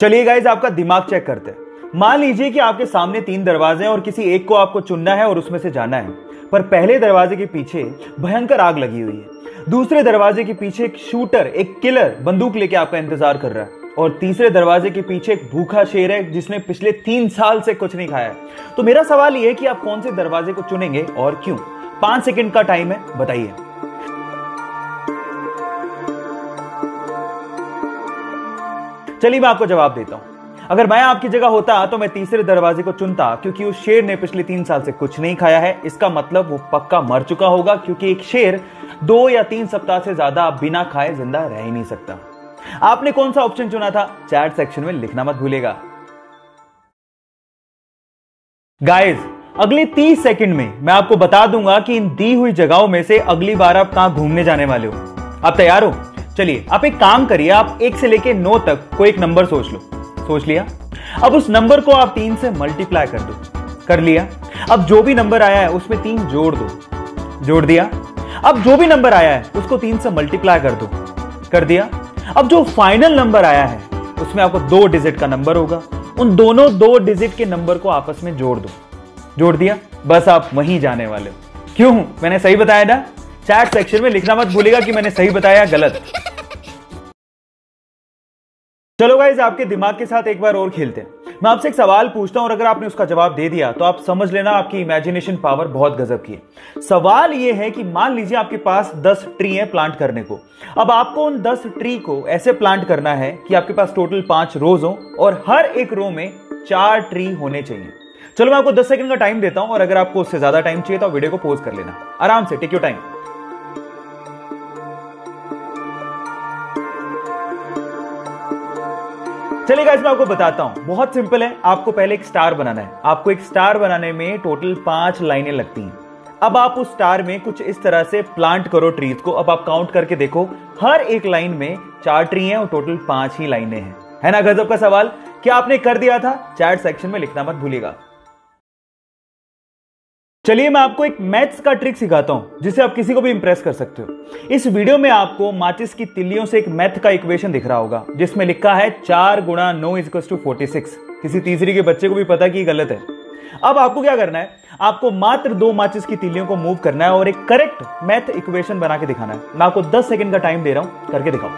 चलिए गाइस, आपका दिमाग चेक करते हैं। मान लीजिए कि आपके सामने 3 दरवाजे हैं और किसी एक को आपको चुनना है और उसमें से जाना है। पर पहले दरवाजे के पीछे भयंकर आग लगी हुई है, दूसरे दरवाजे के पीछे एक शूटर, एक किलर बंदूक लेके आपका इंतजार कर रहा है, और तीसरे दरवाजे के पीछे एक भूखा शेर है जिसने पिछले 3 साल से कुछ नहीं खाया है। तो मेरा सवाल यह है कि आप कौन से दरवाजे को चुनेंगे और क्यों? 5 सेकंड का टाइम है, बताइए। चलिए मैं आपको जवाब देता हूं। अगर मैं आपकी जगह होता तो मैं तीसरे दरवाजे को चुनता, क्योंकि उस शेर ने पिछले 3 साल से कुछ नहीं खाया है। इसका मतलब वो पक्का मर चुका होगा, क्योंकि एक शेर 2 या 3 सप्ताह से ज्यादा बिना खाए जिंदा रह ही नहीं सकता। आपने कौन सा ऑप्शन चुना था? चैट सेक्शन में लिखना मत भूलिएगा। गाइस, अगले 30 सेकंड में मैं आपको बता दूंगा कि इन दी हुई जगहों में से अगली बार आप कहां घूमने जाने वाले हो। आप तैयार हो? चलिए आप एक काम करिए, आप 1 से लेके 9 तक कोई एक नंबर सोच लो। सोच लिया? अब उस नंबर को आप 3 से मल्टीप्लाई कर दो। कर लिया? अब जो भी नंबर आया है उसमें 3 जोड़ दो। जोड़ दिया? अब जो भी नंबर आया है उसको 3 से मल्टीप्लाई कर दो। कर दिया? अब जो फाइनल नंबर आया है उसमें आपको 2 डिजिट का नंबर होगा, उन दोनों 2 डिजिट के नंबर को आपस में जोड़ दो। जोड़ दिया? बस आप वहीं जाने वाले हो। क्यों? मैंने सही बताया ना? चैट सेक्शन में लिखना मत भूलिएगा कि मैंने सही बताया गलत। चलो गाइस, आपके दिमाग के साथ एक बार और खेलते हैं। मैं आपसे एक सवाल पूछता हूं और अगर आपने उसका जवाब दे दिया तो आप समझ लेना आपकी इमेजिनेशन पावर बहुत गजब की है। सवाल यह है कि मान लीजिए आपके पास 10 ट्री है प्लांट करने को। अब आपको उन 10 ट्री को ऐसे प्लांट करना है कि आपके पास टोटल 5 रोज हो और हर एक रो में 4 ट्री होने चाहिए। चलो मैं आपको 10 सेकंड का टाइम देता हूं और अगर आपको उससे ज्यादा टाइम चाहिए तो वीडियो को पॉज कर लेना। आराम से, टेक योर टाइम। चलिए गाइस, मैं आपको बताता हूं। बहुत सिंपल है। आपको पहले एक स्टार बनाना है। आपको एक स्टार बनाने में टोटल 5 लाइनें लगती हैं। अब आप उस स्टार में कुछ इस तरह से प्लांट करो ट्रीज को। अब आप काउंट करके देखो, हर एक लाइन में 4 ट्री हैं और टोटल 5 ही लाइनें हैं। है ना गजब का सवाल? क्या आपने कर दिया था? चैट सेक्शन में लिखना मत भूलिएगा। चलिए मैं आपको एक मैथ्स का ट्रिक सिखाता हूं जिससे आप किसी को भी इंप्रेस कर सकते हो। इस वीडियो में आपको माचिस की तिल्लियों से एक मैथ का इक्वेशन दिख रहा होगा जिसमें लिखा है 4 गुणा 9 = 46। किसी तीसरी के बच्चे को भी पता कि ये गलत है। अब आपको क्या करना है? आपको मात्र 2 माचिस की तिल्लियों को मूव करना है और एक करेक्ट मैथ इक्वेशन बना के दिखाना है। मैं आपको 10 सेकंड का टाइम दे रहा हूं, करके दिखाओ।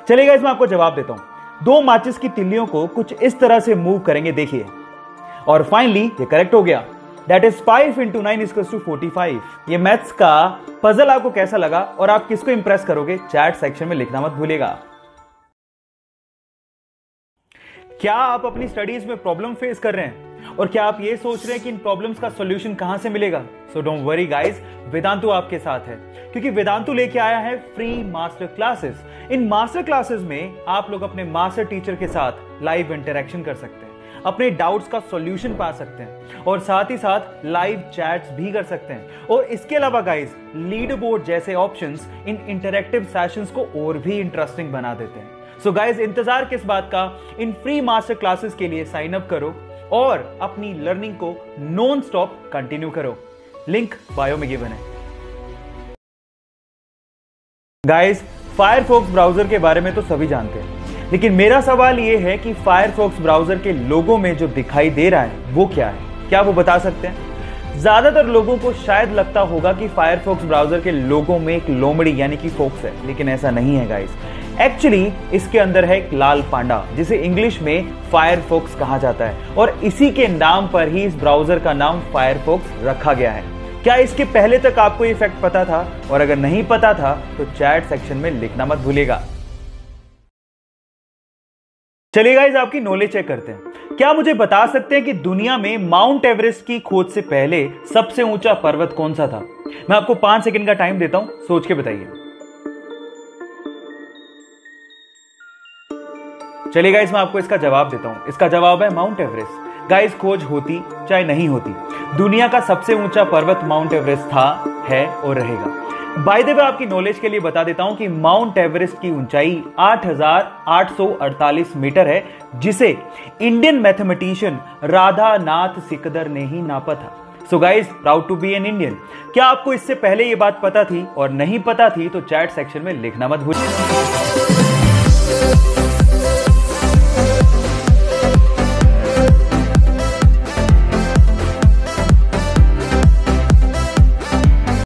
चलिए गाइस, मैं आपको जवाब देता हूं। 2 माचिस की तिल्लियों को कुछ इस तरह से मूव करेंगे, देखिए, और फाइनली ये करेक्ट हो गया। That is 5 × 9 = 45। ये मैथ्स का पजल आपको कैसा लगा और आप किसको इंप्रेस करोगे? चैट सेक्शन में लिखना मत भूलिएगा। क्या आप अपनी स्टडीज में प्रॉब्लम फेस कर रहे हैं और क्या आप ये सोच रहे हैं कि इन प्रॉब्लम्स का सॉल्यूशन कहां से मिलेगा? So don't worry guys, Vedantu आपके साथ है, क्योंकि वेदांतु लेके आया है free master classes. In master classes में आप लोग अपने मास्टर टीचर के साथ लाइव इंटरेक्शन कर सकते हैं, अपने डाउट्स का सॉल्यूशन पा सकते हैं और साथ ही साथ लाइव चैट्स भी कर सकते हैं। और इसके अलावा गाइस, लीड बोर्ड जैसे ऑप्शंस इन इंटरैक्टिव सेशंस को और भी इंटरेस्टिंग बना देते हैं। सो गाइस, इंतजार किस बात का? इन फ्री मास्टर क्लासेस के लिए साइन अप करो और अपनी लर्निंग को नॉन स्टॉप कंटिन्यू करो। लिंक बायो में गिवन है। गाइस, फायरफॉक्स ब्राउजर के बारे में तो सभी जानते हैं, लेकिन मेरा सवाल यह है कि फायरफॉक्स ब्राउजर के लोगो में जो दिखाई दे रहा है वो क्या है? क्या वो बता सकते हैं? ज्यादातर लोगों को शायद लगता होगा कि फायरफॉक्स ब्राउजर के लोगो में एक लोमड़ी यानी कि फॉक्स है, लेकिन ऐसा नहीं है गाइस। एक्चुअली इसके अंदर है एक लाल पांडा, जिसे इंग्लिश में फायरफॉक्स कहा जाता है और इसी के नाम पर ही इस ब्राउजर का नाम फायरफॉक्स रखा गया है। क्या इसके पहले तक आपको ये फैक्ट पता था? और अगर नहीं पता था तो चैट सेक्शन में लिखना मत भूलिएगा। चलिए गाइस, आपकी नॉलेज चेक करते हैं। क्या मुझे बता सकते हैं कि दुनिया में माउंट एवरेस्ट की खोज से पहले सबसे ऊंचा पर्वत कौन सा था? मैं आपको 5 सेकंड का टाइम देता हूं, सोच के बताइए। चलिए गाइस, मैं आपको इसका जवाब देता हूं। इसका जवाब है माउंट एवरेस्ट। गाइस, खोज होती चाहे नहीं होती, दुनिया का सबसे ऊंचा पर्वत माउंट एवरेस्ट था, है और रहेगा। बाय द वे, आपकी नॉलेज के लिए बता देता हूं कि माउंट एवरेस्ट की ऊंचाई 8,848 मीटर है, जिसे इंडियन मैथमेटिशियन राधानाथ सिकदर ने ही नापा था। So guys, proud to be an Indian. क्या आपको इससे पहले ये बात पता थी? और नहीं पता थी तो चैट सेक्शन में लिखना मत भूलिए।